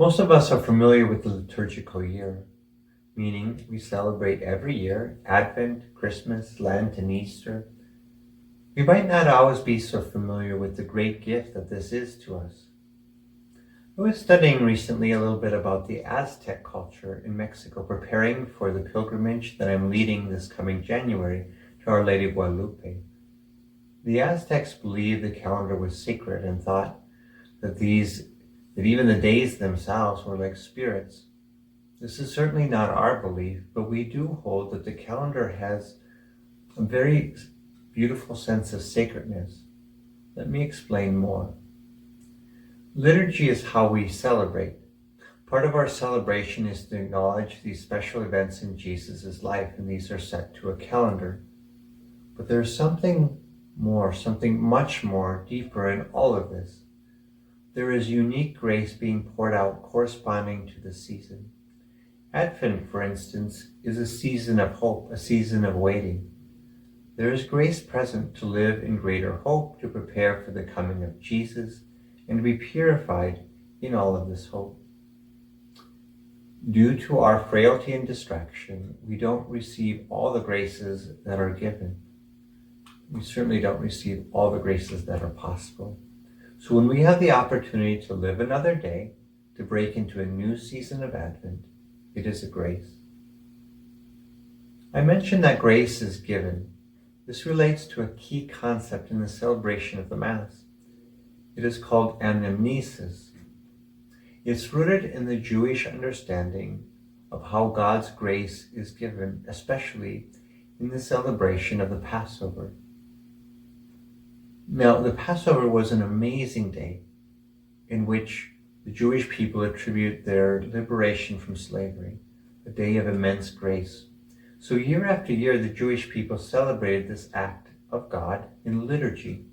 Most of us are familiar with the liturgical year, meaning we celebrate every year Advent, Christmas, Lent, and Easter. We might not always be so familiar with the great gift that this is to us. I was studying recently a little bit about the Aztec culture in Mexico, preparing for the pilgrimage that I'm leading this coming January to Our Lady of Guadalupe. The Aztecs believed the calendar was sacred and thought that even the days themselves were like spirits. This is certainly not our belief, but we do hold that the calendar has a very beautiful sense of sacredness. Let me explain more. Liturgy is how we celebrate. Part of our celebration is to acknowledge these special events in Jesus' life, and these are set to a calendar. But there's something more, something much more deeper in all of this. There is unique grace being poured out corresponding to the season. Advent, for instance, is a season of hope, a season of waiting. There is grace present to live in greater hope, to prepare for the coming of Jesus, and to be purified in all of this hope. Due to our frailty and distraction, we don't receive all the graces that are given. We certainly don't receive all the graces that are possible. So when we have the opportunity to live another day, to break into a new season of Advent, it is a grace. I mentioned that grace is given. This relates to a key concept in the celebration of the Mass. It is called anamnesis. It's rooted in the Jewish understanding of how God's grace is given, especially in the celebration of the Passover. Now, the Passover was an amazing day in which the Jewish people attribute their liberation from slavery, a day of immense grace. So year after year, the Jewish people celebrated this act of God in liturgy.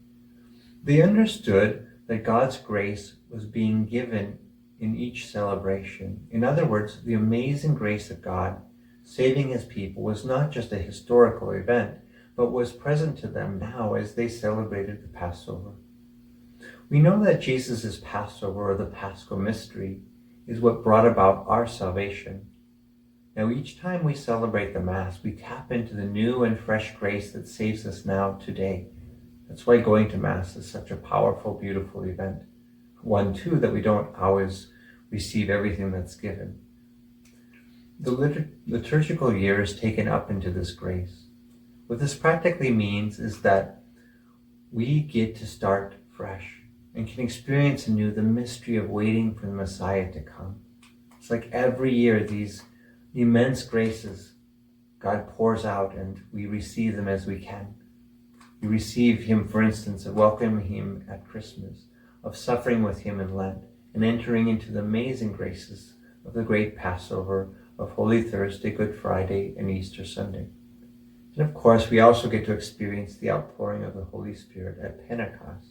They understood that God's grace was being given in each celebration. In other words, the amazing grace of God saving his people was not just a historical event, but was present to them now as they celebrated the Passover. We know that Jesus' Passover, or the Paschal mystery, is what brought about our salvation. Now, each time we celebrate the Mass, we tap into the new and fresh grace that saves us now today. That's why going to Mass is such a powerful, beautiful event. One, too, that we don't always receive everything that's given. The liturgical year is taken up into this grace. What this practically means is that we get to start fresh and can experience anew the mystery of waiting for the Messiah to come. It's like every year these immense graces God pours out and we receive them as we can. We receive him, for instance, of welcoming him at Christmas, of suffering with him in Lent, and entering into the amazing graces of the great Passover, of Holy Thursday, Good Friday, and Easter Sunday. And of course, we also get to experience the outpouring of the Holy Spirit at Pentecost.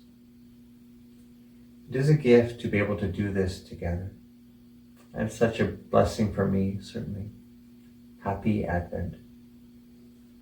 It is a gift to be able to do this together. And such a blessing for me, certainly. Happy Advent.